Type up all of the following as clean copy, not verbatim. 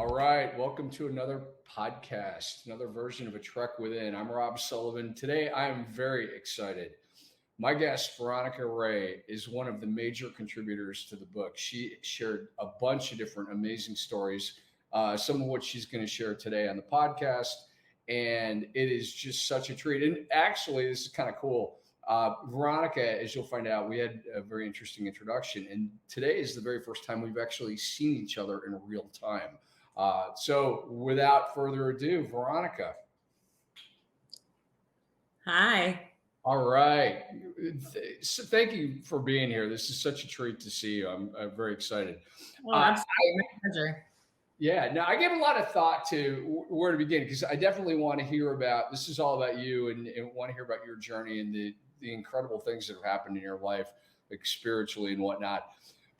All right, welcome to another podcast, another version of A Trek Within. I'm Rob Sullivan. Today, I am very excited. My guest, Veronica Rae, is one of the major contributors to the book. She shared a bunch of different amazing stories, some of which she's going to share today on the podcast. And it is just such a treat. And actually, this is kind of cool. Veronica, as you'll find out, we had a very interesting introduction. And today is the very first time we've actually seen each other in real time. So without further ado, Veronica. Hi. All right. So thank you for being here. This is such a treat to see you. I'm very excited. Well, absolutely. My pleasure. Yeah. Now, I gave a lot of thought to where to begin because I definitely want to hear about, this is all about you and want to hear about your journey and the incredible things that have happened in your life, like spiritually and whatnot.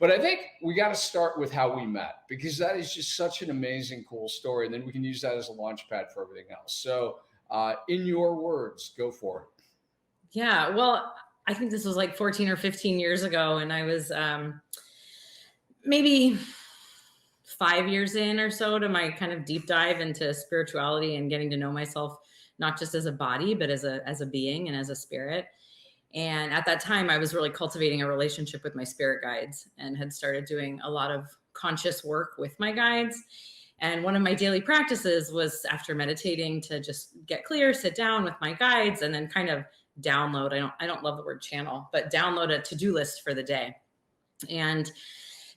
But I think we got to start with how we met, because that is just such an amazing, cool story. And then we can use that as a launch pad for everything else. So in your words, go for it. Yeah, well, I think this was like 14 or 15 years ago. And I was maybe 5 years in or so to my kind of deep dive into spirituality and getting to know myself, not just as a body, but as a being and as a spirit. And at that time, I was really cultivating a relationship with my spirit guides and had started doing a lot of conscious work with my guides. And one of my daily practices was, after meditating, to just get clear, sit down with my guides, and then kind of download. I don't love the word channel, but download a to-do list for the day. And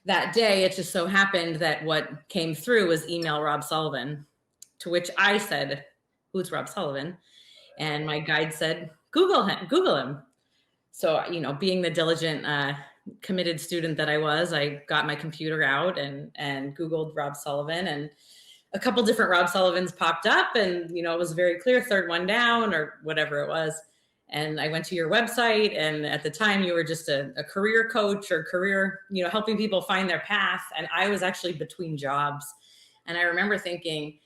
that day, it just so happened that what came through was email Rob Sullivan, to which I said, "Who's Rob Sullivan?" And my guide said, Google him. So, being the diligent, committed student that I was, I got my computer out and Googled Rob Sullivan, and a couple different Rob Sullivans popped up, and, it was very clear, third one down or whatever it was. And I went to your website, and at the time you were just a career coach or career, helping people find their path. And I was actually between jobs. And I remember thinking,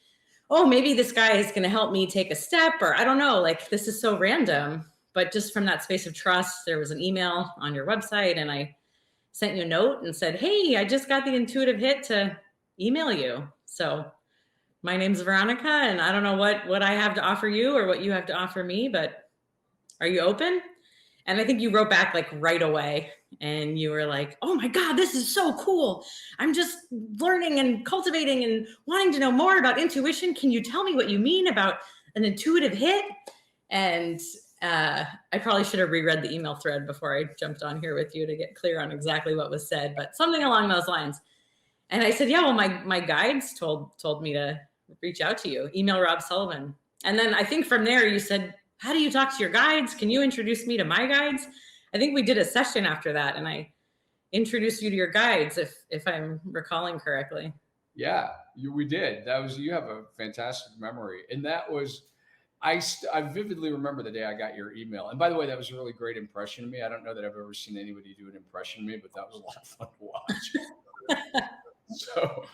oh, maybe this guy is going to help me take a step, or I don't know, like, this is so random. But just from that space of trust, there was an email on your website, and I sent you a note and said, hey, I just got the intuitive hit to email you. So my name's Veronica, and I don't know what I have to offer you or what you have to offer me, but are you open? And I think you wrote back like right away, and you were like, oh my God, this is so cool. I'm just learning and cultivating and wanting to know more about intuition. Can you tell me what you mean about an intuitive hit? And I probably should have reread the email thread before I jumped on here with you to get clear on exactly what was said, but something along those lines. And I said, yeah, well, my guides told me to reach out to you, email Rob Sullivan. And then I think from there you said, how do you talk to your guides? Can you introduce me to my guides? I think we did a session after that, and I introduced you to your guides, if I'm recalling correctly. Yeah, we did. You have a fantastic memory. And that was, I vividly remember the day I got your email. And by the way, that was a really great impression of me. I don't know that I've ever seen anybody do an impression of me, but that was a lot of fun to watch. So,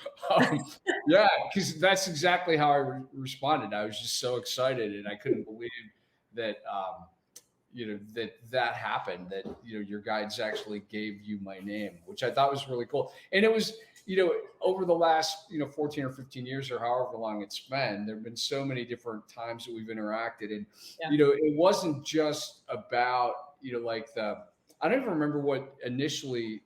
yeah, because that's exactly how I responded. I was just so excited, and I couldn't believe that, that happened, that, your guides actually gave you my name, which I thought was really cool. And it was, over the last, 14 or 15 years or however long it's been, there've been so many different times that we've interacted. And, it wasn't just about, I don't even remember what initially,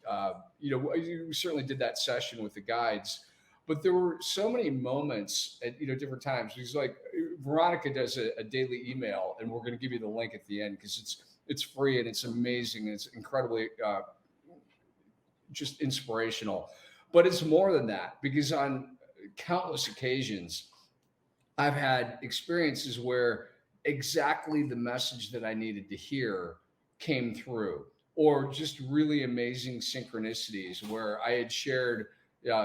you certainly did that session with the guides, but there were so many moments at, different times. Because like Veronica does a daily email, and we're going to give you the link at the end because it's free and it's amazing. And it's incredibly just inspirational. But it's more than that, because on countless occasions, I've had experiences where exactly the message that I needed to hear came through, or just really amazing synchronicities where I had shared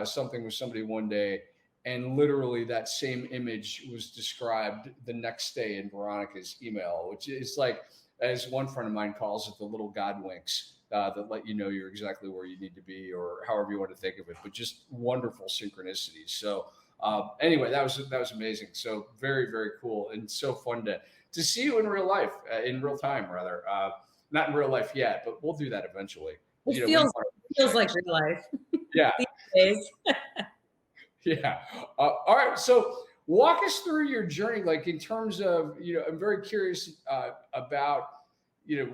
something with somebody one day, and literally that same image was described the next day in Veronica's email, which is like, as one friend of mine calls it, the little God winks. That let you know you're exactly where you need to be, or however you want to think of it, but just wonderful synchronicities. So anyway, that was amazing. So very, very cool, and so fun to see you in real life, in real time rather. Not in real life yet, but we'll do that eventually. It feels like real life. Yeah. These days. Yeah. All right. So walk us through your journey, like in terms of, I'm very curious about,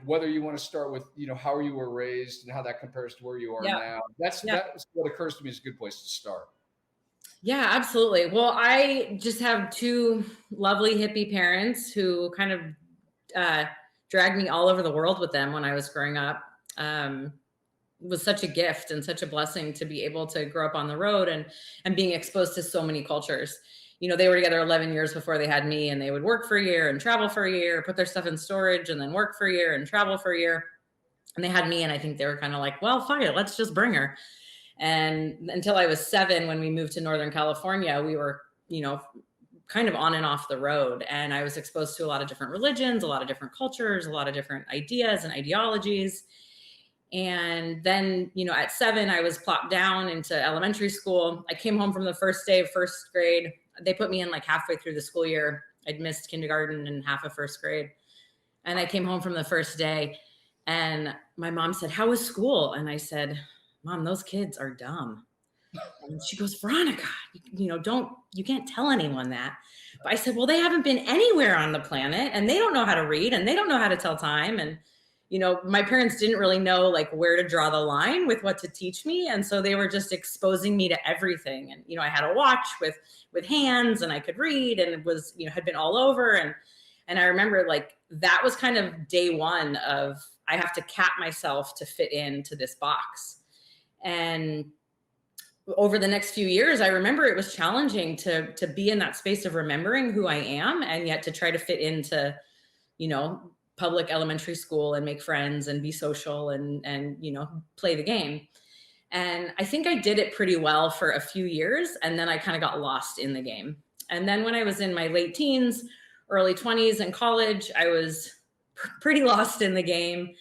whether you want to start with, how you were raised and how that compares to where you are Yeah. now. Yeah. That's what occurs to me is a good place to start. Yeah, absolutely. Well, I just have two lovely hippie parents who kind of uh, dragged me all over the world with them when I was growing up. It was such a gift and such a blessing to be able to grow up on the road and being exposed to so many cultures. They were together 11 years before they had me, and they would work for a year and travel for a year, put their stuff in storage, and then work for a year and travel for a year. And they had me, and I think they were kind of like, well, fuck it, let's just bring her. And until I was 7, when we moved to Northern California, we were, kind of on and off the road. And I was exposed to a lot of different religions, a lot of different cultures, a lot of different ideas and ideologies. And then, at 7, I was plopped down into elementary school. I came home from the first day of first grade. They put me in like halfway through the school year. I'd missed kindergarten and half of first grade. And I came home from the first day, and my mom said, "How was school?" And I said, "Mom, those kids are dumb." And she goes, "Veronica, you can't tell anyone that." But I said, "Well, they haven't been anywhere on the planet, and they don't know how to read, and they don't know how to tell time." And, my parents didn't really know like where to draw the line with what to teach me. And so they were just exposing me to everything. And, I had a watch with hands, and I could read, and it was, had been all over. And I remember like that was kind of day one of I have to cap myself to fit into this box. And over the next few years, I remember it was challenging to be in that space of remembering who I am, and yet to try to fit into, public elementary school and make friends and be social and play the game. And I think I did it pretty well for a few years, and then I kind of got lost in the game. And then when I was in my late teens, early 20s in college, I was pretty lost in the game.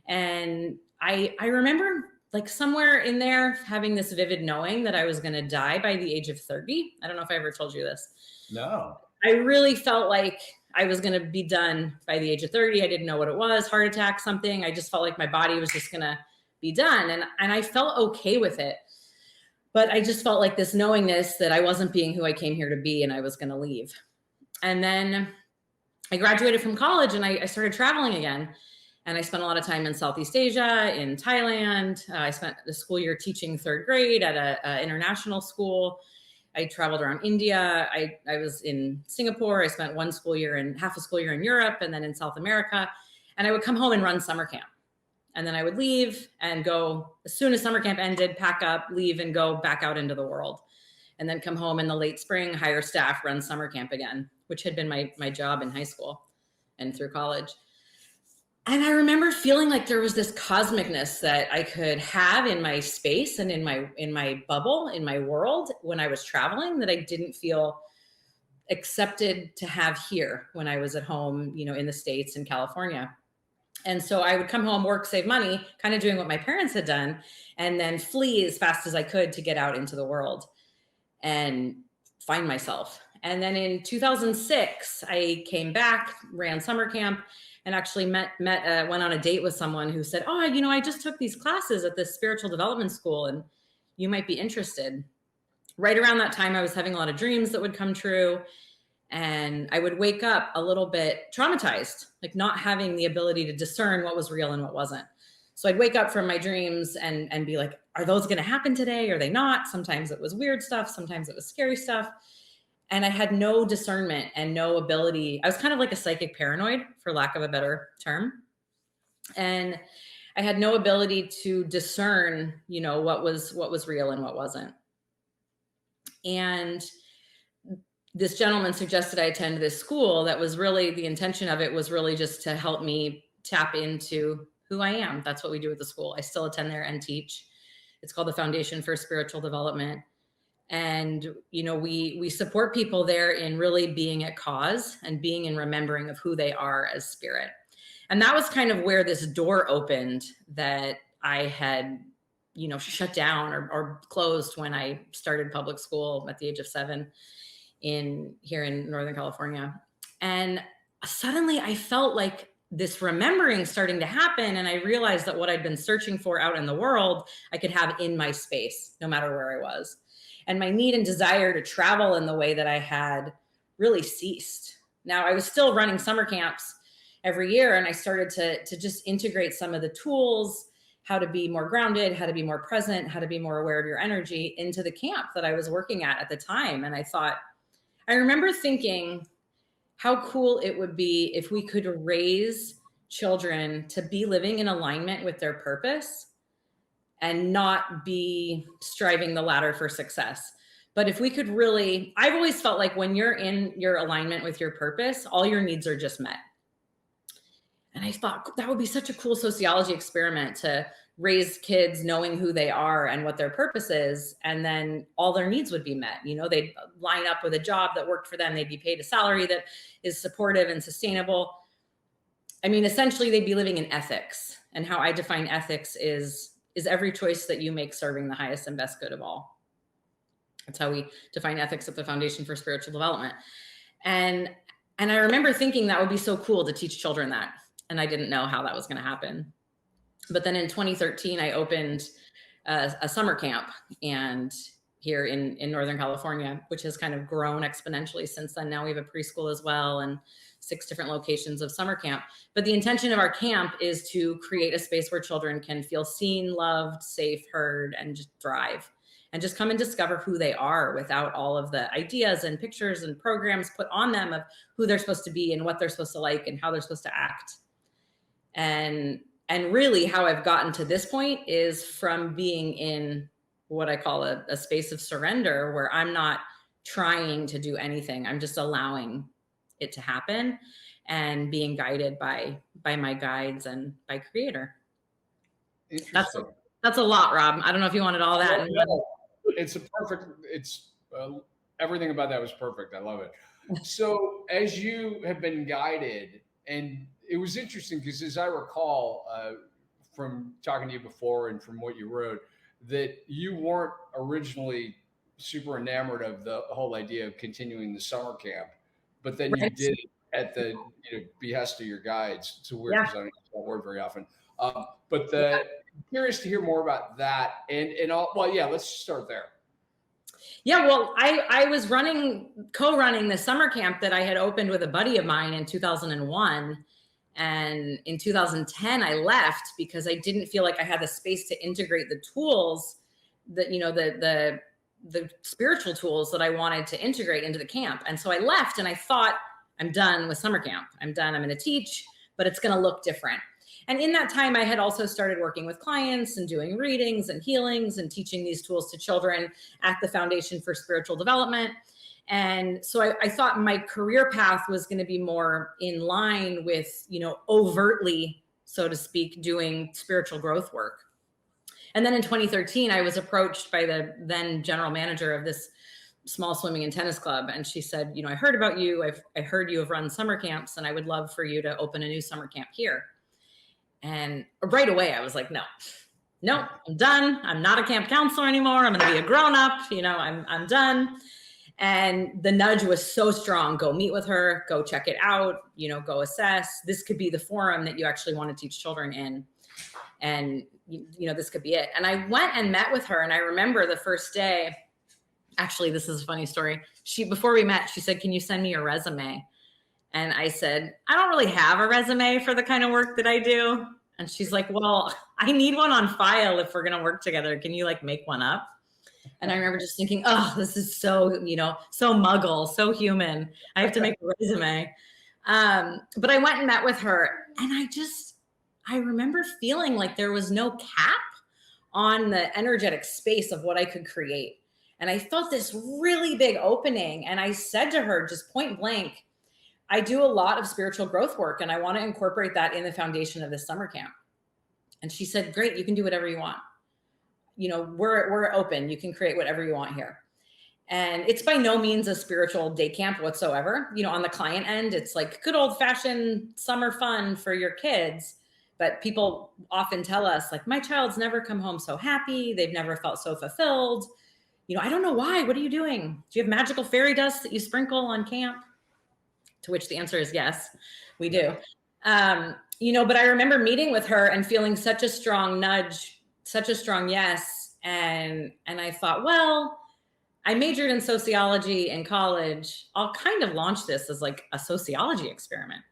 And I remember like somewhere in there having this vivid knowing that I was going to die by the age of 30. I don't know if I ever told you this. No. I really felt like I was going to be done by the age of 30. I didn't know what it was, heart attack, something. I just felt like my body was just going to be done. And I felt okay with it. But I just felt like this knowingness that I wasn't being who I came here to be, and I was going to leave. And then I graduated from college, and I started traveling again. And I spent a lot of time in Southeast Asia, in Thailand. I spent the school year teaching 3rd grade at an international school. I traveled around India. I was in Singapore. I spent half a school year in Europe, and then in South America. And I would come home and run summer camp. And then I would leave and go, as soon as summer camp ended, pack up, leave, and go back out into the world. And then come home in the late spring, hire staff, run summer camp again, which had been my job in high school and through college. And I remember feeling like there was this cosmicness that I could have in my space and in my bubble, in my world when I was traveling, that I didn't feel accepted to have here when I was at home, in the States, in California. And so I would come home, work, save money, kind of doing what my parents had done, and then flee as fast as I could to get out into the world and find myself. And then in 2006, I came back, ran summer camp, and actually went on a date with someone who said, "Oh, I just took these classes at this spiritual development school, and you might be interested." Right around that time, I was having a lot of dreams that would come true. And I would wake up a little bit traumatized, like not having the ability to discern what was real and what wasn't. So I'd wake up from my dreams and be like, are those going to happen today? Are they not? Sometimes it was weird stuff. Sometimes it was scary stuff. And I had no discernment and no ability. I was kind of like a psychic paranoid, for lack of a better term. And I had no ability to discern, what was real and what wasn't. And this gentleman suggested I attend this school that was really, the intention of it was really just to help me tap into who I am. That's what we do at the school. I still attend there and teach. It's called the Foundation for Spiritual Development. And, we support people there in really being at cause and being in remembering of who they are as spirit. And that was kind of where this door opened that I had, shut down or closed when I started public school at the age of 7 here in Northern California. And suddenly I felt like this remembering starting to happen. And I realized that what I'd been searching for out in the world, I could have in my space, no matter where I was. and my need and desire to travel in the way that I had really ceased. Now, I was still running summer camps every year, and I started to just integrate some of the tools, how to be more grounded, how to be more present, how to be more aware of your energy into the camp that I was working at the time. And I remember thinking how cool it would be if we could raise children to be living in alignment with their purpose and not be striving the ladder for success. But if we could really, I've always felt like when you're in your alignment with your purpose, all your needs are just met. And I thought that would be such a cool sociology experiment, to raise kids knowing who they are and what their purpose is. And then all their needs would be met. They'd line up with a job that worked for them. They'd be paid a salary that is supportive and sustainable. I mean, essentially they'd be living in ethics. And how I define ethics is every choice that you make serving the highest and best good of all. That's how we define ethics at the Foundation for Spiritual Development. And I remember thinking that would be so cool to teach children that. And I didn't know how that was going to happen. But then in 2013, I opened a summer camp and here in Northern California, which has kind of grown exponentially since then. Now we have a preschool as well and 6 different locations of summer camp. But the intention of our camp is to create a space where children can feel seen, loved, safe, heard, and just thrive. And just come and discover who they are without all of the ideas and pictures and programs put on them of who they're supposed to be and what they're supposed to like and how they're supposed to act. And really how I've gotten to this point is from being in what I call a space of surrender, where I'm not trying to do anything. I'm just allowing it to happen and being guided by my guides and by Creator. Interesting. That's a lot, Rob. I don't know if you wanted all that. It's everything about that was perfect. I love it. So as you have been guided, and it was interesting because as I recall from talking to you before and from what you wrote, that you weren't originally super enamored of the whole idea of continuing the summer camp, but then you did it at the behest of your guides. It's a weird, because I don't use that word very often. Curious to hear more about that. And all, well, yeah, let's start there. Yeah, well, I was co-running the summer camp that I had opened with a buddy of mine in 2001. And in 2010, I left because I didn't feel like I had the space to integrate the tools that, the spiritual tools that I wanted to integrate into the camp. And so I left and I thought, I'm done with summer camp. I'm done. I'm going to teach, but it's going to look different. And in that time, I had also started working with clients and doing readings and healings and teaching these tools to children at the Foundation for Spiritual Development. And so I thought my career path was going to be more in line with, overtly, so to speak, doing spiritual growth work. And then in 2013, I was approached by the then general manager of this small swimming and tennis club. And she said, I heard about you. I heard you have run summer camps, and I would love for you to open a new summer camp here. And right away, I was like, no, I'm done. I'm not a camp counselor anymore. I'm going to be a grown up. I'm done. And the nudge was so strong. Go meet with her, go check it out, go assess. This could be the forum that you actually want to teach children in. And, this could be it. And I went and met with her. And I remember the first day, actually, this is a funny story. Before we met, she said, can you send me your resume? And I said, I don't really have a resume for the kind of work that I do. And she's like, well, I need one on file if we're going to work together. Can you make one up? And I remember just thinking, oh, this is so, so muggle, so human. I have to make a resume. But I went and met with her, and I remember feeling like there was no cap on the energetic space of what I could create. And I felt this really big opening. And I said to her, just point blank, I do a lot of spiritual growth work, and I want to incorporate that in the foundation of this summer camp. And she said, great, you can do whatever you want. We're open. You can create whatever you want here. And it's by no means a spiritual day camp whatsoever. On the client end, it's like good old fashioned summer fun for your kids. But people often tell us, my child's never come home so happy. They've never felt so fulfilled. I don't know why. What are you doing? Do you have magical fairy dust that you sprinkle on camp? To which the answer is yes, we do. But I remember meeting with her and feeling such a strong nudge, such a strong yes. And I thought, well, I majored in sociology in college. I'll kind of launch this as like a sociology experiment.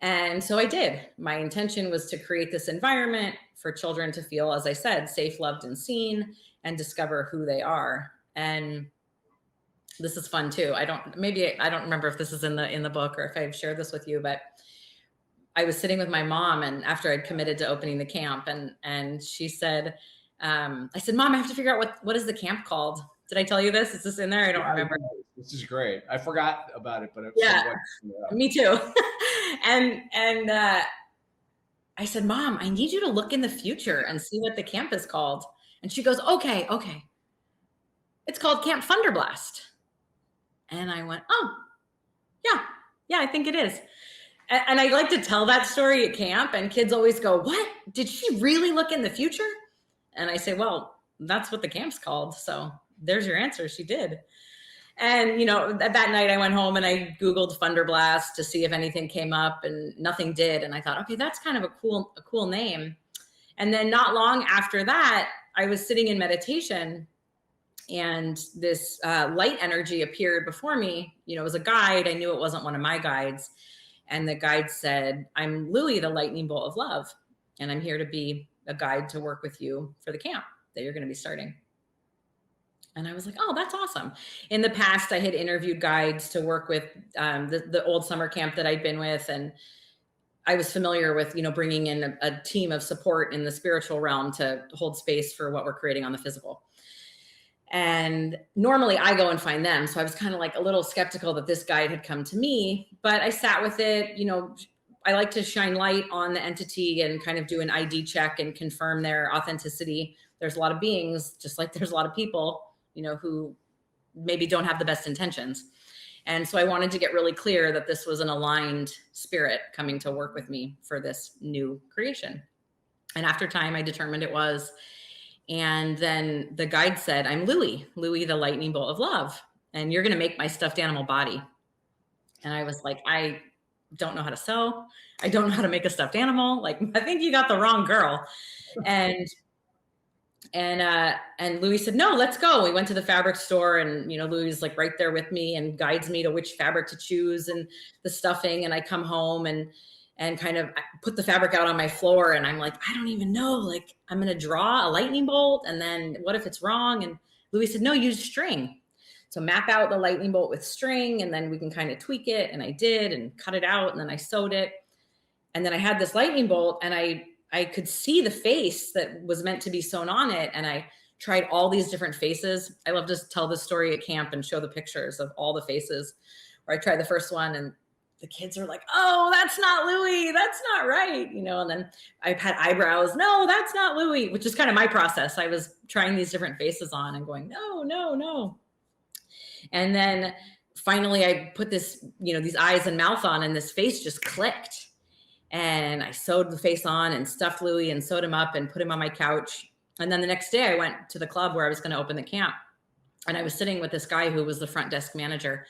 And so I did. My intention was to create this environment for children to feel, as I said, safe, loved, and seen, and discover who they are. And this is fun too. I don't remember if this is in the book or if I've shared this with you, but I was sitting with my mom, and after I'd committed to opening the camp, and she said, I said, Mom, I have to figure out what is the camp called? Did I tell you this? Is this in there? I don't remember. This is great. I forgot about it, but yeah, me too. and I said, Mom, I need you to look in the future and see what the camp is called. And she goes, okay. It's called Camp Funderblast. And I went, oh, yeah, I think it is. And I like to tell that story at camp, and kids always go, what? Did she really look in the future? And I say, well, that's what the camp's called. So there's your answer. She did. And, that night I went home and I Googled Funderblast to see if anything came up, and nothing did. And I thought, okay, that's kind of a cool name. And then not long after that, I was sitting in meditation, and this light energy appeared before me. It was a guide. I knew it wasn't one of my guides. And the guide said, I'm Louie, the lightning bolt of love. And I'm here to be a guide to work with you for the camp that you're going to be starting. And I was like, oh, that's awesome. In the past, I had interviewed guides to work with the old summer camp that I'd been with. And I was familiar with, bringing in a team of support in the spiritual realm to hold space for what we're creating on the physical. And normally I go and find them. So I was kind of like a little skeptical that this guide had come to me, but I sat with it. I like to shine light on the entity and kind of do an ID check and confirm their authenticity. There's a lot of beings, just like there's a lot of people, who maybe don't have the best intentions. And so I wanted to get really clear that this was an aligned spirit coming to work with me for this new creation. And after time, I determined it was. And then the guide said, I'm Louie, the lightning bolt of love. And you're going to make my stuffed animal body. And I was like, I don't know how to sew. I don't know how to make a stuffed animal. Like, I think you got the wrong girl. And Louie said, no, let's go. We went to the fabric store, and, Louie is like right there with me and guides me to which fabric to choose and the stuffing. And I come home and kind of put the fabric out on my floor, and I'm like, I don't even know, like, I'm going to draw a lightning bolt. And then what if it's wrong? And Louie said, no, use string. So map out the lightning bolt with string, and then we can kind of tweak it. And I did, and cut it out, and then I sewed it. And then I had this lightning bolt, and I could see the face that was meant to be sewn on it. And I tried all these different faces. I love to tell this story at camp and show the pictures of all the faces, where I tried the first one, and the kids are like, oh, that's not Louie. That's not right. And then I've had eyebrows. No, that's not Louie, which is kind of my process. I was trying these different faces on and going, no. And then finally I put this, these eyes and mouth on, and this face just clicked. And I sewed the face on and stuffed Louie and sewed him up and put him on my couch. And then the next day I went to the club where I was going to open the camp. And I was sitting with this guy who was the front desk manager.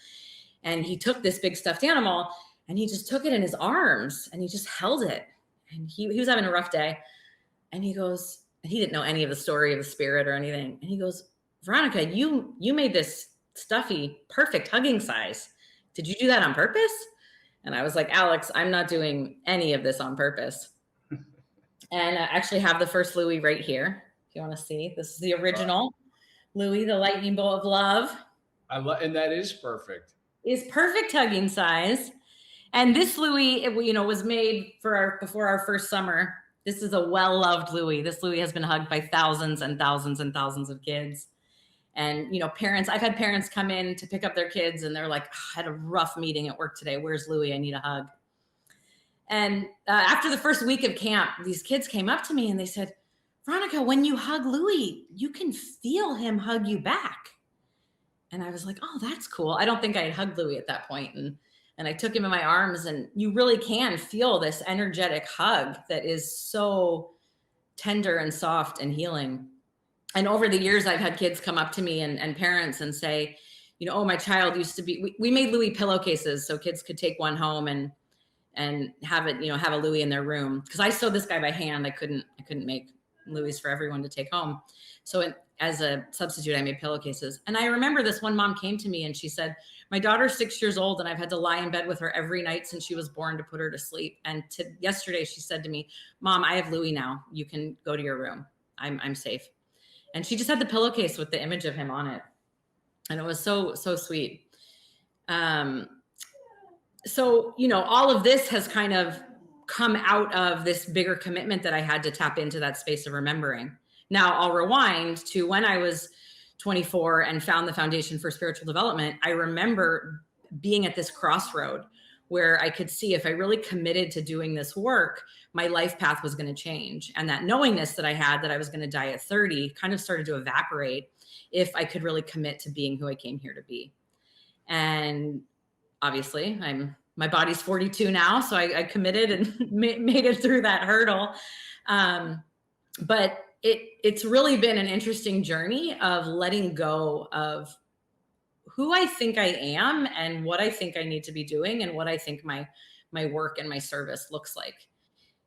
And he took this big stuffed animal, and he just took it in his arms, and he just held it. And he was having a rough day. And he goes, and he didn't know any of the story of the spirit or anything. And he goes, Veronica, you made this stuffy, perfect hugging size. Did you do that on purpose? And I was like, Alex, I'm not doing any of this on purpose. And I actually have the first Louie right here. If you want to see, this is the original Louie, the lightning bolt of love. And that is perfect. Is perfect hugging size. And this Louie, was made before our first summer. This is a well-loved Louie. This Louie has been hugged by thousands and thousands and thousands of kids. And, parents, I've had parents come in to pick up their kids, and they're like, I had a rough meeting at work today. Where's Louie? I need a hug. And after the first week of camp, these kids came up to me and they said, Veronica, when you hug Louie, you can feel him hug you back. And I was like, oh, that's cool. I don't think I had hugged Louie at that point. And I took him in my arms, and you really can feel this energetic hug that is so tender and soft and healing. And over the years, I've had kids come up to me and parents and say, oh, my child used to be, we made Louie pillowcases so kids could take one home and have it, have a Louie in their room. Cause I sewed this guy by hand. I couldn't make Louie's for everyone to take home. So as a substitute, I made pillowcases. And I remember this one mom came to me and she said, my daughter's 6 years old and I've had to lie in bed with her every night since she was born to put her to sleep. And yesterday she said to me, Mom, I have Louis now. You can go to your room. I'm safe. And she just had the pillowcase with the image of him on it. And it was so, so sweet. So, you know, all of this has kind of come out of this bigger commitment that I had to tap into that space of remembering. Now I'll rewind to when I was 24 and found the Foundation for Spiritual Development. I remember being at this crossroad where I could see if I really committed to doing this work, my life path was going to change. And that knowingness that I had that I was going to die at 30 kind of started to evaporate if I could really commit to being who I came here to be. And obviously my body's 42 now, so I committed and made it through that hurdle. But it's really been an interesting journey of letting go of who I think I am and what I think I need to be doing and what I think my work and my service looks like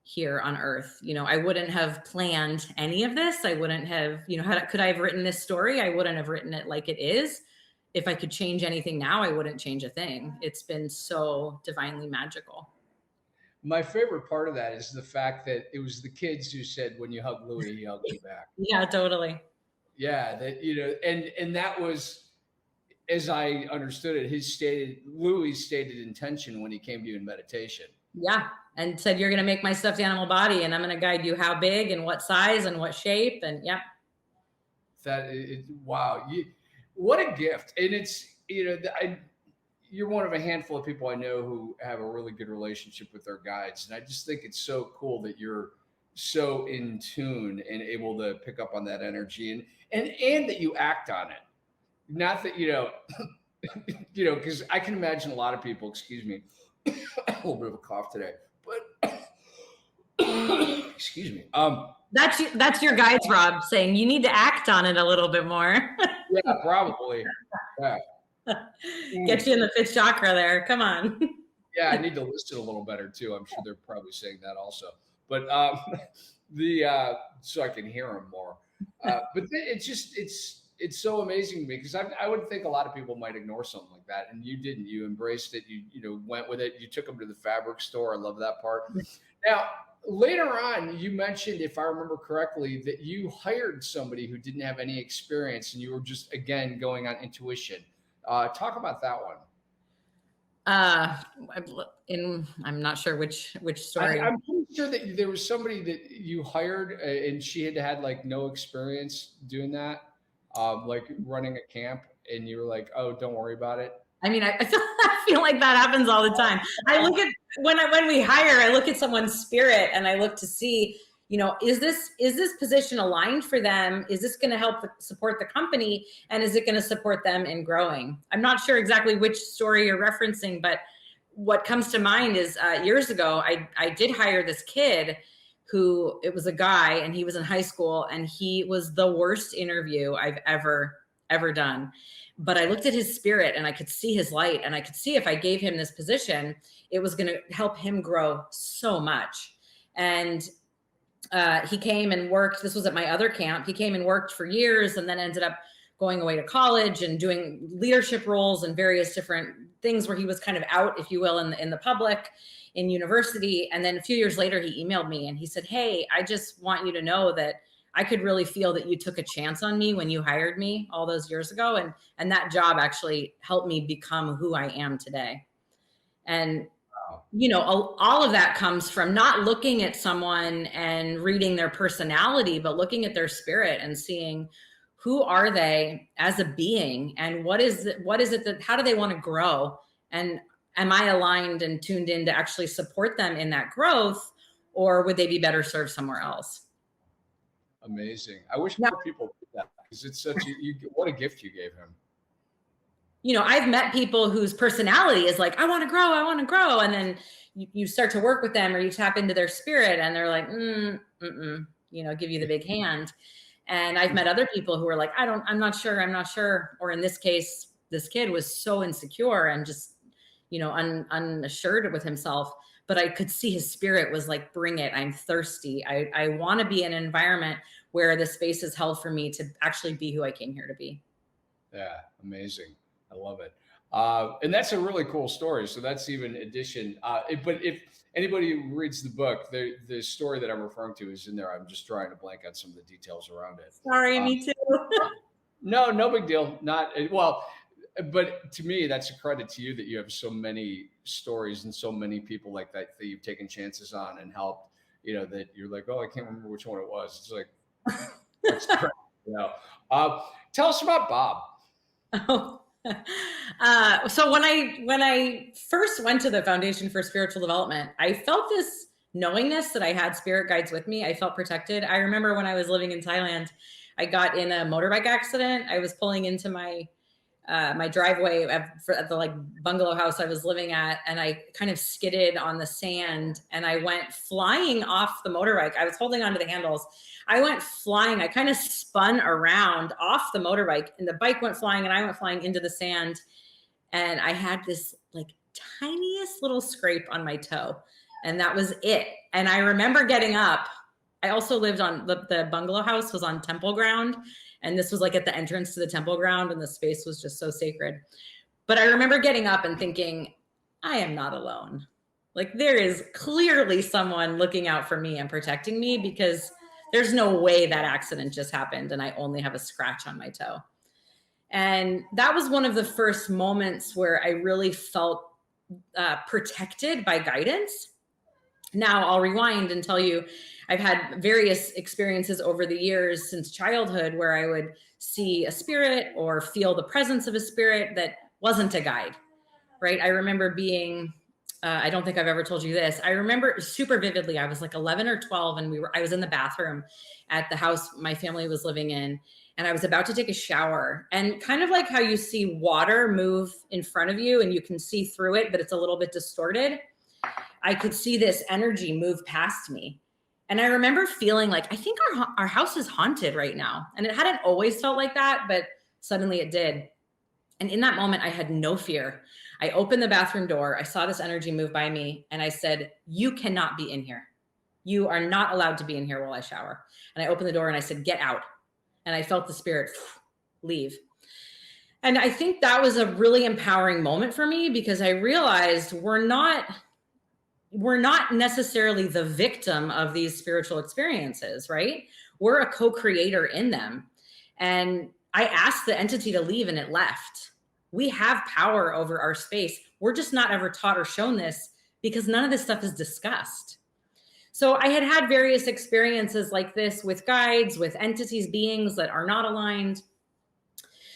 here on earth. You know, I wouldn't have planned any of this. I wouldn't have, you know, could I have written this story? I wouldn't have written it like it is. If I could change anything now, I wouldn't change a thing. It's been so divinely magical. My favorite part of that is the fact that it was the kids who said, when you hug Louis, he hugs you back. Yeah, totally. Yeah. That, you know, and that was, as I understood it, Louis' stated intention when he came to you in meditation. Yeah. And said, you're going to make my stuffed animal body and I'm going to guide you how big and what size and what shape. And yeah. Wow. What a gift. And it's, you know, you're one of a handful of people I know who have a really good relationship with their guides. And I just think it's so cool that you're so in tune and able to pick up on that energy and that you act on it. Not that, you know, because I can imagine a lot of people, excuse me, a little bit of a cough today, but excuse me. That's your guides, Rob, saying you need to act on it a little bit more. Yeah, probably. Yeah. Get you in the fifth chakra there. Come on. Yeah, I need to listen a little better too. I'm sure they're probably saying that also. But so I can hear them more. But it's so amazing to me because I would think a lot of people might ignore something like that, and you didn't. You embraced it. You know, went with it. You took them to the fabric store. I love that part. Now, later on, you mentioned, if I remember correctly, that you hired somebody who didn't have any experience, and you were just again going on intuition. Talk about that one. I'm not sure which story. I'm pretty sure that there was somebody that you hired, and she had like no experience doing that, like running a camp, and you were like, "Oh, don't worry about it." I mean, I feel like that happens all the time. I look at when we hire, I look at someone's spirit and I look to see, you know, is this position aligned for them? Is this going to help support the company? And is it going to support them in growing? I'm not sure exactly which story you're referencing, but what comes to mind is years ago, I did hire this kid who, it was a guy and he was in high school and he was the worst interview I've ever done. But I looked at his spirit and I could see his light and I could see if I gave him this position, it was going to help him grow so much. And he came and worked. This was at my other camp. He came and worked for years and then ended up going away to college and doing leadership roles and various different things where he was kind of out, if you will, in the public, in university. And then a few years later, he emailed me and he said, "Hey, I just want you to know that I could really feel that you took a chance on me when you hired me all those years ago. And that job actually helped me become who I am today." And, you know, all of that comes from not looking at someone and reading their personality, but looking at their spirit and seeing who are they as a being and what is it that, how do they want to grow? And am I aligned and tuned in to actually support them in that growth, or would they be better served somewhere else? Amazing. I wish more people did that because it's such what a gift you gave him. You know, I've met people whose personality is like, I want to grow. And then you start to work with them or you tap into their spirit and they're like, you know, give you the big hand. And I've met other people who are like, I'm not sure. Or in this case, this kid was so insecure and just, you know, unassured with himself. but I could see his spirit was like, bring it. I'm thirsty. I want to be in an environment where the space is held for me to actually be who I came here to be. Yeah, amazing. I love it. And that's a really cool story. So that's even addition. But if anybody reads the book, the story that I'm referring to is in there. I'm just trying to blank on some of the details around it. Sorry, me too. No, no big deal. Not well, but to me, that's a credit to you that you have so many stories and so many people like that that you've taken chances on and helped. That you're like, oh, I can't remember which one it was. It's like, that's great. Tell us about Bob. Oh. So when I first went to the Foundation for Spiritual Development, I felt this knowingness that I had spirit guides with me. I felt protected. I remember when I was living in Thailand, I got in a motorbike accident. I was pulling into my driveway at the like bungalow house I was living at, and I kind of skidded on the sand and I went flying off the motorbike. I was holding onto the handles. I went flying. I kind of spun around off the motorbike, and the bike went flying and I went flying into the sand. And I had this like tiniest little scrape on my toe, and that was it. And I remember getting up. I also lived on the bungalow house was on temple ground. And this was like at the entrance to the temple ground, and the space was just so sacred. But I remember getting up and thinking, I am not alone. Like, there is clearly someone looking out for me and protecting me, because there's no way that accident just happened and I only have a scratch on my toe. And that was one of the first moments where I really felt protected by guidance. Now I'll rewind and tell you, I've had various experiences over the years since childhood where I would see a spirit or feel the presence of a spirit that wasn't a guide, right? I remember being, I don't think I've ever told you this. I remember super vividly, I was like 11 or 12 and I was in the bathroom at the house my family was living in, and I was about to take a shower, and kind of like how you see water move in front of you and you can see through it, but it's a little bit distorted. I could see this energy move past me. And I remember feeling like, I think our house is haunted right now. And it hadn't always felt like that, but suddenly it did. And in that moment, I had no fear. I opened the bathroom door. I saw this energy move by me. And I said, you cannot be in here. You are not allowed to be in here while I shower. And I opened the door and I said, get out. And I felt the spirit leave. And I think that was a really empowering moment for me, because I realized we're not necessarily the victim of these spiritual experiences, right? We're a co-creator in them. And I asked the entity to leave and it left. We have power over our space. We're just not ever taught or shown this, because none of this stuff is discussed. So I had various experiences like this with guides, with entities, beings that are not aligned.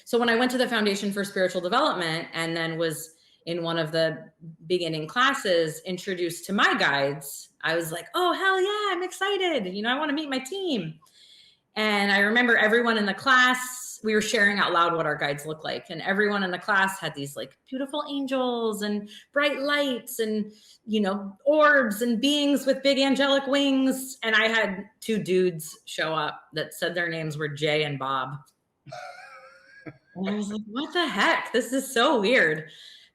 So when I went to the Foundation for Spiritual Development and then was in one of the beginning classes introduced to my guides, I was like, oh, hell yeah, I'm excited. I want to meet my team. And I remember everyone in the class, we were sharing out loud what our guides look like. And everyone in the class had these like beautiful angels and bright lights and, orbs and beings with big angelic wings. And I had two dudes show up that said their names were Jay and Bob. And I was like, what the heck? This is so weird.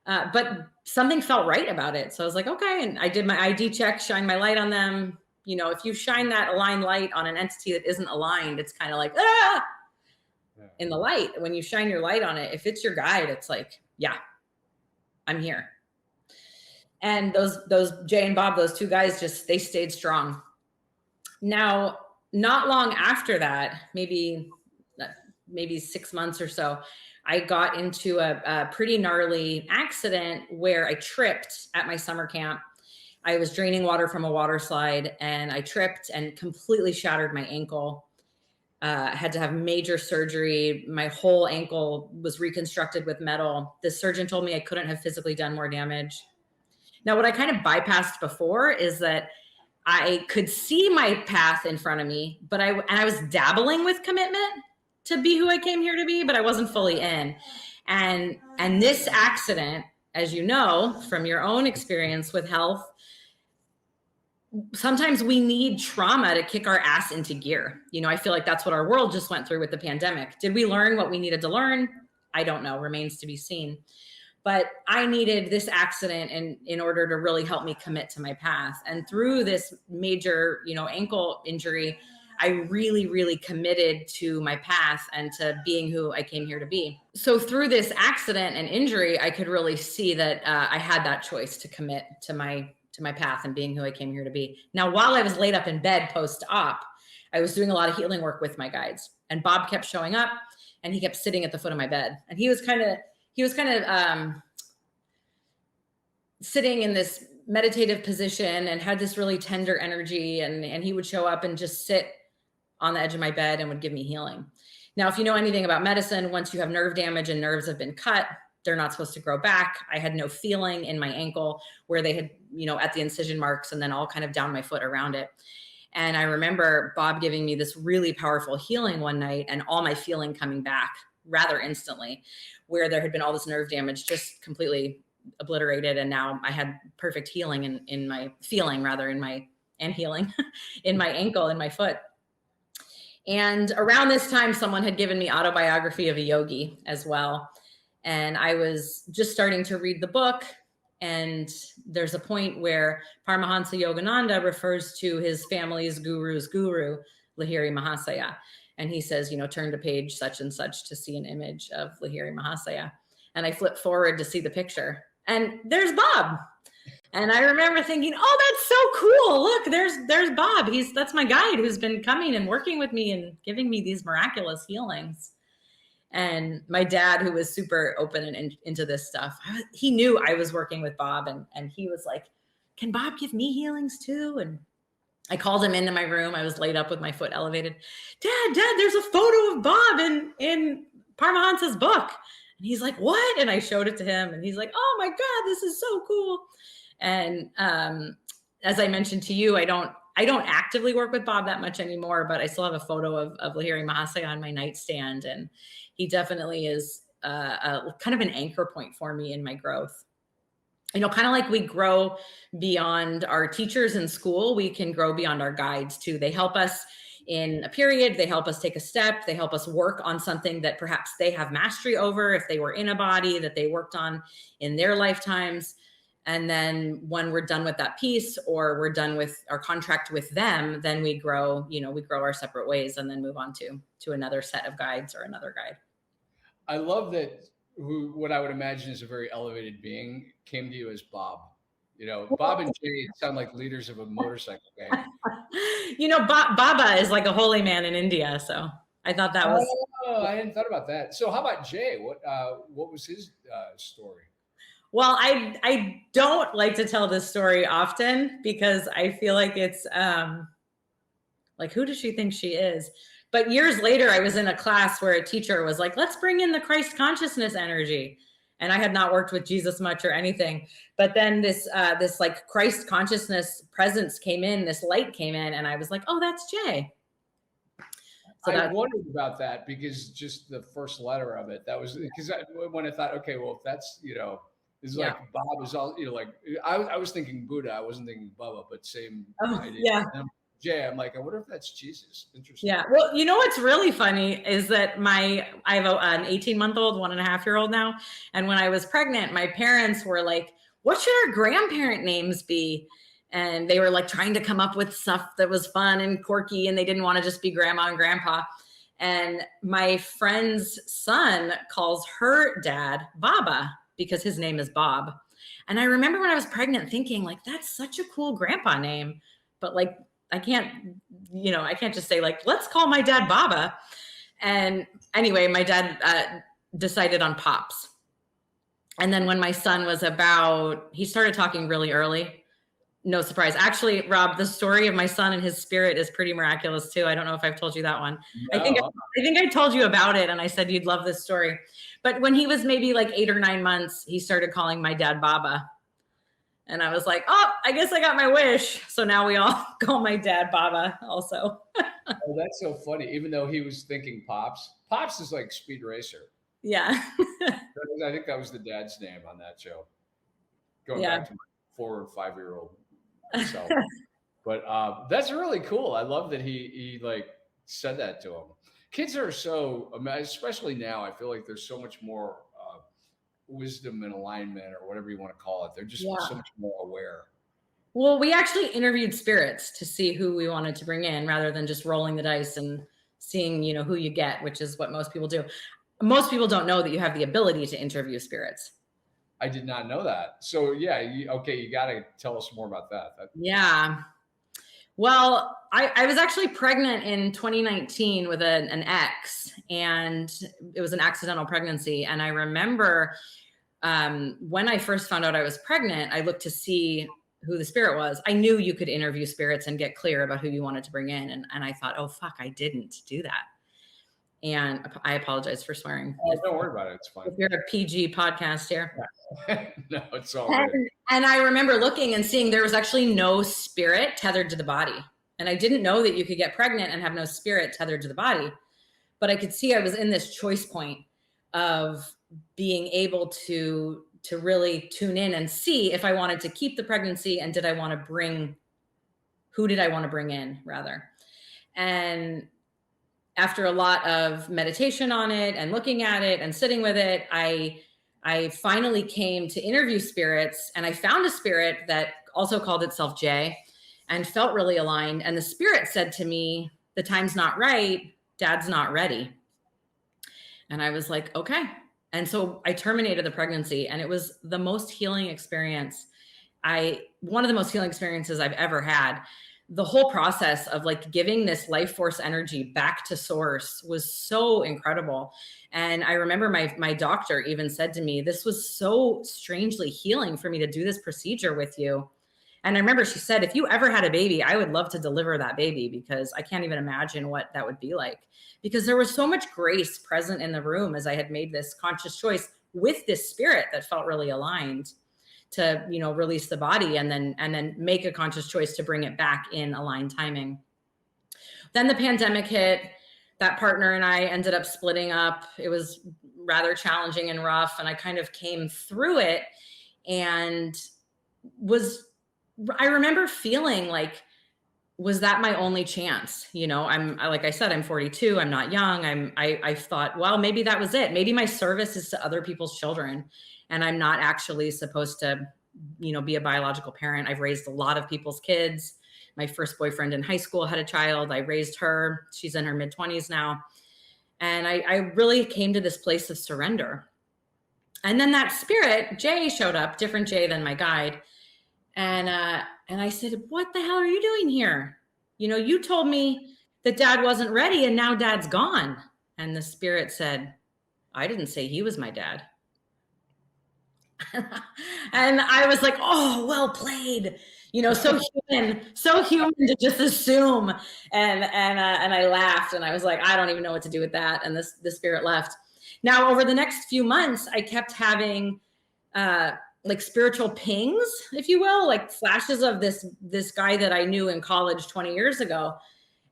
But something felt right about it. So I was like, okay. And I did my ID check, shine my light on them. If you shine that aligned light on an entity that isn't aligned, it's kind of like, in the light. When you shine your light on it, if it's your guide, it's like, yeah, I'm here. And those Jay and Bob, those two guys, they stayed strong. Now, not long after that, maybe 6 months or so, I got into a pretty gnarly accident where I tripped at my summer camp. I was draining water from a water slide and I tripped and completely shattered my ankle. Had to have major surgery. My whole ankle was reconstructed with metal. The surgeon told me I couldn't have physically done more damage. Now, what I kind of bypassed before is that I could see my path in front of me, but I was dabbling with commitment to be who I came here to be, but I wasn't fully in. And this accident, as you know, from your own experience with health, sometimes we need trauma to kick our ass into gear. I feel like that's what our world just went through with the pandemic. Did we learn what we needed to learn? I don't know, remains to be seen. but I needed this accident in order to really help me commit to my path. And through this major, ankle injury, I really, really committed to my path and to being who I came here to be. So through this accident and injury, I could really see that I had that choice to commit to my path and being who I came here to be. Now, while I was laid up in bed post-op, I was doing a lot of healing work with my guides, and Bob kept showing up, and he kept sitting at the foot of my bed, and he was kind of sitting in this meditative position and had this really tender energy, and he would show up and just sit on the edge of my bed and would give me healing. Now, if you know anything about medicine, once you have nerve damage and nerves have been cut, they're not supposed to grow back. I had no feeling in my ankle where they had, at the incision marks, and then all kind of down my foot around it. And I remember Bob giving me this really powerful healing one night, and all my feeling coming back rather instantly, where there had been all this nerve damage just completely obliterated. And now I had perfect healing in my feeling and healing in my ankle and my foot. And around this time, someone had given me Autobiography of a Yogi as well. And I was just starting to read the book. And there's a point where Paramahansa Yogananda refers to his family's guru's guru, Lahiri Mahasaya. And he says, turn to page such and such to see an image of Lahiri Mahasaya. And I flip forward to see the picture, and there's Bob. And I remember thinking, oh, that's so cool. Look, there's Bob. That's my guide who's been coming and working with me and giving me these miraculous healings. And my dad, who was super open and into this stuff, he knew I was working with Bob, and he was like, can Bob give me healings too? And I called him into my room. I was laid up with my foot elevated. Dad, there's a photo of Bob in Paramahansa's book. And he's like, what? And I showed it to him, and he's like, oh my God, this is so cool. And as I mentioned to you, I don't actively work with Bob that much anymore, but I still have a photo of Lahiri Mahasaya on my nightstand. And he definitely is a kind of an anchor point for me in my growth. Kind of like we grow beyond our teachers in school, we can grow beyond our guides too. They help us in a period, they help us take a step, they help us work on something that perhaps they have mastery over if they were in a body that they worked on in their lifetimes. And then when we're done with that piece, or we're done with our contract with them, then we grow our separate ways and then move on to another set of guides or another guide. I love that what I would imagine is a very elevated being came to you as Bob. Bob and Jay sound like leaders of a motorcycle gang. Baba is like a holy man in India. So I thought that was. Oh, I hadn't thought about that. So how about Jay? What was his story? Well, I don't like to tell this story often because I feel like it's like, who does she think she is? But years later, I was in a class where a teacher was like, let's bring in the Christ consciousness energy. And I had not worked with Jesus much or anything. But then this like Christ consciousness presence came in, this light came in, and I was like, oh, that's Jay. So I wondered about that because just the first letter of it, that was because when I thought, okay, well, if that's, it's like Bob is all, like I was thinking Buddha. I wasn't thinking Bubba, but same idea. Yeah. Jay, I'm like, I wonder if that's Jesus. Interesting. Yeah. Well, what's really funny is that I have an 18-month-old, 1.5-year-old now. And when I was pregnant, my parents were like, what should our grandparent names be? And they were like trying to come up with stuff that was fun and quirky, and they didn't want to just be grandma and grandpa. And my friend's son calls her dad Baba because his name is Bob. And I remember when I was pregnant thinking, like, that's such a cool grandpa name, but like, I can't just say like, let's call my dad Baba. And anyway, my dad decided on Pops. And then when my son was he started talking really early. No surprise. Actually, Rob, the story of my son and his spirit is pretty miraculous too. I don't know if I've told you that one. No. I think I told you about it, and I said you'd love this story. But when he was maybe like 8 or 9 months, he started calling my dad Baba. And I was like, oh, I guess I got my wish. So now we all call my dad Baba also. Oh, that's so funny. Even though he was thinking Pops. Pops is like Speed Racer. Yeah. I think that was the dad's name on that show. Going back to my 4 or 5-year-old self. But that's really cool. I love that he like said that to him. Kids are so, especially now, I feel like there's so much more wisdom and alignment, or whatever you want to call it. They're just Yeah. so much more aware. Well, we actually interviewed spirits to see who we wanted to bring in rather than just rolling the dice and seeing, who you get, which is what most people do. Most people don't know that you have the ability to interview spirits. I did not know that. So yeah, you got to tell us more about that. Yeah. Well, I was actually pregnant in 2019 with an ex, and it was an accidental pregnancy. And I remember when I first found out I was pregnant, I looked to see who the spirit was. I knew you could interview spirits and get clear about who you wanted to bring in. And I thought, oh, fuck, I didn't do that. And I apologize for swearing. Oh, don't worry about it. It's fine. If you're a PG podcast here. No, it's all good. And I remember looking and seeing there was actually no spirit tethered to the body. And I didn't know that you could get pregnant and have no spirit tethered to the body. But I could see I was in this choice point of being able to really tune in and see if I wanted to keep the pregnancy, and who did I want to bring in rather. And after a lot of meditation on it and looking at it and sitting with it, I finally came to interview spirits, and I found a spirit that also called itself Jay and felt really aligned. And the spirit said to me, the time's not right, Dad's not ready. And I was like, okay. And so I terminated the pregnancy, and it was the most healing experience. One of the most healing experiences I've ever had. The whole process of like giving this life force energy back to source was so incredible. And I remember my doctor even said to me, this was so strangely healing for me to do this procedure with you. And I remember she said, if you ever had a baby, I would love to deliver that baby, because I can't even imagine what that would be like, because there was so much grace present in the room as I had made this conscious choice with this spirit that felt really aligned to, release the body and then make a conscious choice to bring it back in aligned timing. Then the pandemic hit. That partner and I ended up splitting up. It was rather challenging and rough, and I kind of came through it, and I remember feeling like, was that my only chance? Like I said, I'm 42. I'm not young. I thought, well, maybe that was it. Maybe my service is to other people's children, and I'm not actually supposed to, be a biological parent. I've raised a lot of people's kids. My first boyfriend in high school had a child. I raised her. She's in her mid-20s now. And I really came to this place of surrender. And then that spirit, Jay, showed up, different Jay than my guide. And I said, what the hell are you doing here? You told me that Dad wasn't ready, and now Dad's gone. And the spirit said, I didn't say he was my dad. And I was like, oh, well played. So human to just assume. And I laughed, and I was like, I don't even know what to do with that. And the spirit left. Now, over the next few months, I kept having like spiritual pings, if you will, like flashes of this guy that I knew in college 20 years ago.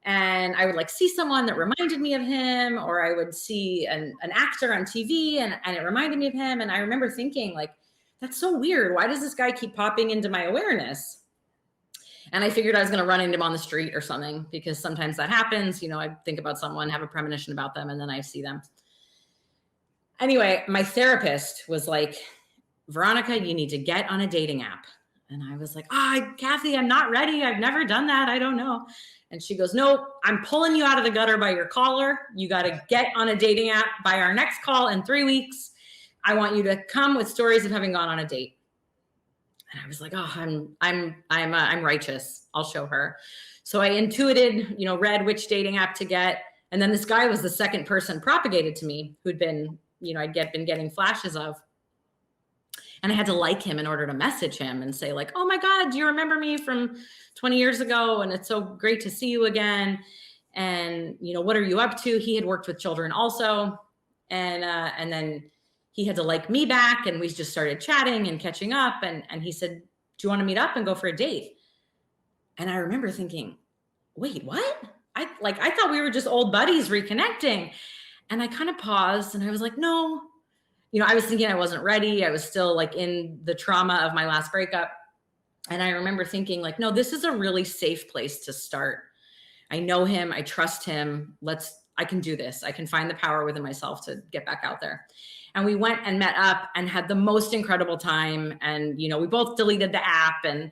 And I would like see someone that reminded me of him, or I would see an actor on TV and it reminded me of him. And I remember thinking, like, that's so weird. Why does this guy keep popping into my awareness? And I figured I was going to run into him on the street or something, because sometimes that happens. I think about someone, have a premonition about them, and then I see them. Anyway, my therapist was like, Veronica, you need to get on a dating app. And I was like, Kathy, I'm not ready. I've never done that. I don't know. And she goes, no, I'm pulling you out of the gutter by your collar. You got to get on a dating app by our next call in 3 weeks. I want you to come with stories of having gone on a date. And I was like, oh, I'm righteous. I'll show her. So I intuited, read which dating app to get. And then this guy was the second person propagated to me who'd been, I'd been getting flashes of. And I had to like him in order to message him and say, like, oh my God, do you remember me from 20 years ago? And it's so great to see you again. And, what are you up to? He had worked with children also. And then he had to like me back, and we just started chatting and catching up. And he said, do you want to meet up and go for a date? And I remember thinking, wait, what? I thought we were just old buddies reconnecting. And I kind of paused, and I was like, no. I was thinking I wasn't ready. I was still like in the trauma of my last breakup. And I remember thinking, like, no, this is a really safe place to start. I know him. I trust him. I can do this. I can find the power within myself to get back out there. And we went and met up and had the most incredible time. And, you know, we both deleted the app, and